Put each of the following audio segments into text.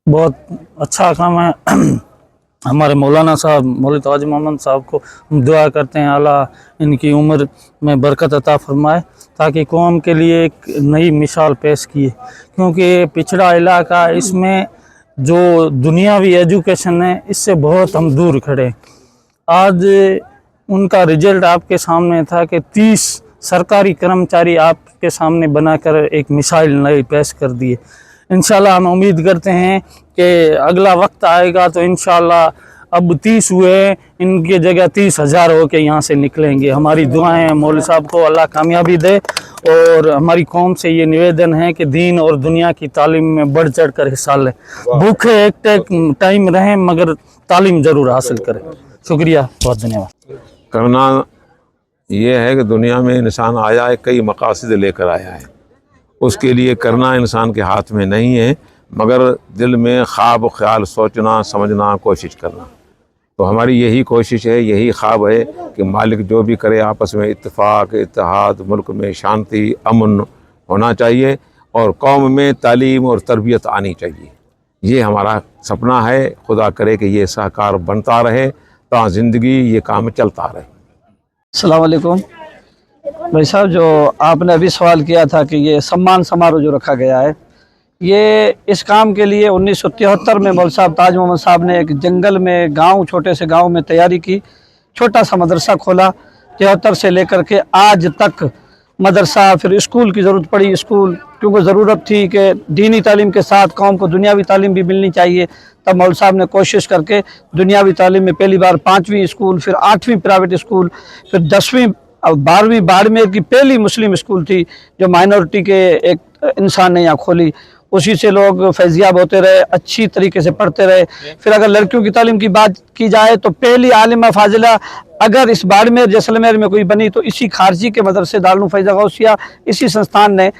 बहुत अच्छा काम है। हमारे मौलाना साहब मौलवी ताज मोहम्मद साहब को हम दुआ करते हैं अल्लाह इनकी उम्र में बरकत अता फरमाए, ताकि कौम के लिए एक नई मिसाल पेश किए, क्योंकि ये पिछड़ा इलाका, इसमें जो दुनियावी एजुकेशन है इससे बहुत हम दूर खड़े हैं। आज उनका रिजल्ट आपके सामने था कि 30 सरकारी कर्मचारी आपके सामने बनाकर एक मिसाइल नई पेश कर दिए। इंशाल्लाह हम उम्मीद करते हैं कि अगला वक्त आएगा तो इंशाल्लाह अब 30 हुए, इनकी जगह 30,000 होके यहाँ से निकलेंगे। हमारी दुआएं हैं मौलवी साहब को अल्लाह कामयाबी दे, और हमारी कौम से ये निवेदन है कि दीन और दुनिया की तालीम में बढ़ चढ़ कर हिस्सा लें। भूखे एक टाइम रहें मगर तालीम ज़रूर हासिल करें। शुक्रिया, बहुत धन्यवाद। करना ये है कि दुनिया में इंसान आया है, कई मकासद लेकर आया है। उसके लिए करना इंसान के हाथ में नहीं है, मगर दिल में ख्वाब ख्याल सोचना समझना कोशिश करना। तो हमारी यही कोशिश है, यही ख्वाब है कि मालिक जो भी करे आपस में इत्तेफाक इत्तेहाद, मुल्क में शांति अमन होना चाहिए और कौम में तालीम और तरबियत आनी चाहिए। ये हमारा सपना है। खुदा करे कि ये सहकार बनता रहे, ता ज़िंदगी ये काम चलता रहे। अस्सलाम वालेकुम भाई साहब, जो आपने अभी सवाल किया था कि ये सम्मान समारोह जो रखा गया है, ये इस काम के लिए 1973 में मौलवी साहब ताज मोहम्मद साहब ने एक जंगल में गांव, छोटे से गांव में तैयारी की, छोटा सा मदरसा खोला। 73 से लेकर के आज तक मदरसा, फिर स्कूल की ज़रूरत पड़ी, स्कूल क्योंकि ज़रूरत थी कि दीनी तालीम के साथ कौम को दुनियावी तालीम भी मिलनी चाहिए। तब मौलवी साहब ने कोशिश करके दुनियावी तालीम में पहली बार 5वीं स्कूल, फिर 8वीं प्राइवेट स्कूल, फिर 10वीं और 12वीं बाड़मेर की पहली मुस्लिम स्कूल थी जो माइनॉरिटी के एक इंसान ने यहाँ खोली। उसी से लोग फैज़याब होते रहे, अच्छी तरीके से पढ़ते रहे। फिर अगर लड़कियों की तालीम की बात की जाए तो पहली आलिमा फाजिला अगर इस बाड़मेर जैसलमेर में कोई बनी तो इसी खारजी के मदरसे दारुल फ़ैज़ा गौसिया, इसी संस्थान ने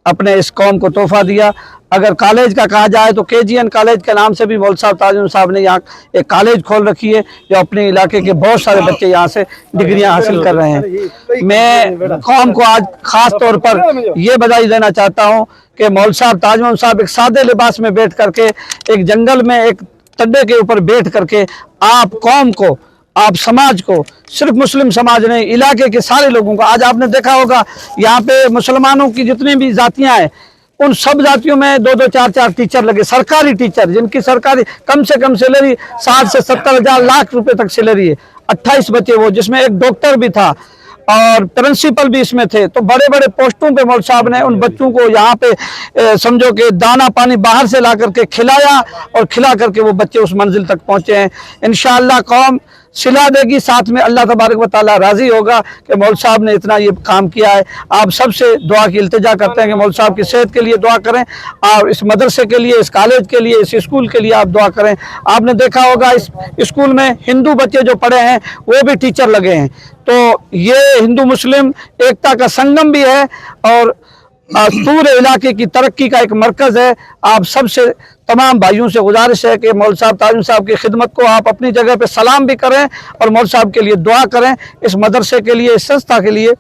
अपने इस कौम को तोहफ़ा दिया। अगर कॉलेज का कहा जाए तो KGN कॉलेज के नाम से भी मौलवी साहब ताज साहब ने यहाँ एक कॉलेज खोल रखी है, जो अपने इलाके के बहुत सारे बच्चे यहाँ से डिग्रियाँ हासिल कर रहे हैं। मैं कौम को आज ख़ास तौर पर ये बधाई देना चाहता हूँ कि मौलवी साहब ताज साहब एक सादे लिबास में बैठ करके, एक जंगल में एक तड्डे के ऊपर बैठ करके आप कौम को, आप समाज को, सिर्फ मुस्लिम समाज नहीं, इलाके के सारे लोगों को, आज आपने देखा होगा यहाँ पे मुसलमानों की जितनी भी जातियाँ हैं, उन सब जातियों में 2-2 4-4 टीचर लगे, सरकारी टीचर, जिनकी सरकारी कम से कम सैलरी 60 से 70 हज़ार लाख रुपए तक सैलरी है। 28 बच्चे वो, जिसमें एक डॉक्टर भी था और प्रिंसिपल भी इसमें थे। तो बड़े बड़े पोस्टों पे मौलवी साहब ने उन बच्चों को यहाँ पे समझो कि दाना पानी बाहर से ला करके खिलाया, और खिला करके वो बच्चे उस मंजिल तक पहुँचे हैं। इंशाअल्लाह कौम सिला देगी, साथ में अल्लाह तबारक व तआला राज़ी होगा कि मौलवी साहब ने इतना ये काम किया है। आप सबसे दुआ की इल्तिजा करते हैं कि मौलवी साहब की सेहत के लिए दुआ करें, और इस मदरसे के लिए, इस कॉलेज के लिए, इस स्कूल के लिए आप दुआ करें। आपने देखा होगा इस स्कूल में हिंदू बच्चे जो पढ़े हैं वो भी टीचर लगे हैं। तो ये हिंदू मुस्लिम एकता का संगम भी है और पूरे इलाके की तरक्की का एक मरकज़ है। आप सबसे तमाम भाइयों से गुजारिश है कि मौलवी साहब ताज साहब की खिदमत को आप अपनी जगह पे सलाम भी करें और मौलवी साहब के लिए दुआ करें, इस मदरसे के लिए, इस संस्था के लिए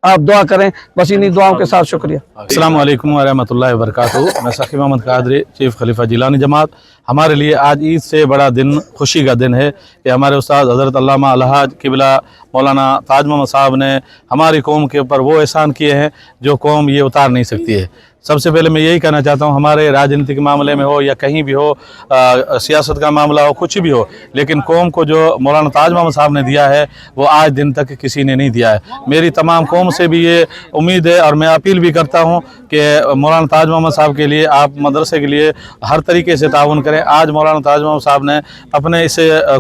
आप दुआ करें। बस इन्हीं दुआओं के साथ शुक्रिया। अस्सलाम वालेकुम व रहमतुल्लाहि व बरकातहू। मैं सखी मोहम्मद कादरी, चीफ खलीफा जिलानी जमात। हमारे लिए आज ईद से बड़ा दिन, खुशी का दिन है कि हमारे उस्ताद हज़रत अल्लामा अलहाज किबला मौलाना ताज मोहम्मद साहब ने हमारी कौम के ऊपर वो एहसान किए हैं जो कौम ये उतार नहीं सकती है। सबसे पहले मैं यही कहना चाहता हूँ, हमारे राजनीति के मामले में हो या कहीं भी हो, सियासत का मामला हो, कुछ भी हो, लेकिन कौम को जो मौलाना ताज मोहम्मद साहब ने दिया है वो आज दिन तक किसी ने नहीं दिया है। मेरी तमाम कौम से भी ये उम्मीद है और मैं अपील भी करता हूँ कि मौलाना ताज मोहम्मद साहब के लिए, आप मदरसे के लिए हर तरीके से ताउन करें। आज मौलाना ताज मोहम्मद साहब ने अपने इस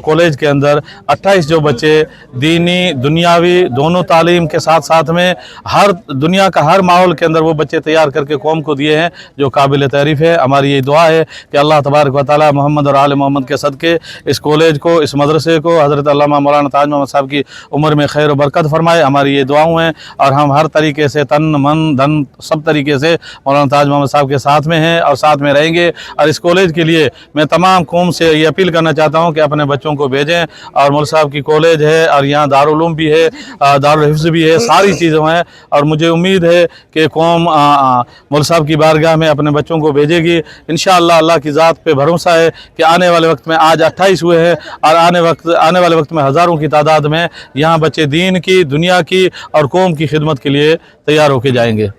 कॉलेज के अंदर 28 जो बच्चे दीनी दुनियावी दोनों तालीम के साथ साथ में हर दुनिया का हर माहौल के अंदर वो बच्चे तैयार करके कौम को दिए हैं, जो काबिल तारीफ़ है। हमारी ये दुआ है कि अल्लाह तबारक व तआला मोहम्मद और आले मोहम्मद के सदक़े इस कॉलेज को, इस मदरसे को हज़रत अल्लामा मौलाना ताज मोहम्मद साहब की उम्र में खैर व बरकत फरमाए। हमारी ये दुआएं हैं और हम हर तरीके से तन मन धन सब तरीके से मौलाना ताज मोहम्मद साहब के साथ में हैं और साथ में रहेंगे। और इस कॉलेज के लिए मैं तमाम कौम से ये अपील करना चाहता हूँ कि अपने बच्चों को भेजें। और मौलवी साहब की कॉलेज है और यहाँ दारुल उलूम भी है, दारुल हिफ्ज़ भी है, सारी चीज़ें हैं। और मुझे उम्मीद है कि कौम मौलवी मौल साहब की बारगाह में अपने बच्चों को भेजेगी। इंशाअल्लाह अल्लाह की ज़ात पे भरोसा है कि आने वाले वक्त में आज 28 हुए हैं और आने वाले वक्त में हज़ारों की तादाद में यहाँ बच्चे दीन की, दुनिया की और कौम की खिदमत के लिए तैयार होके जाएंगे।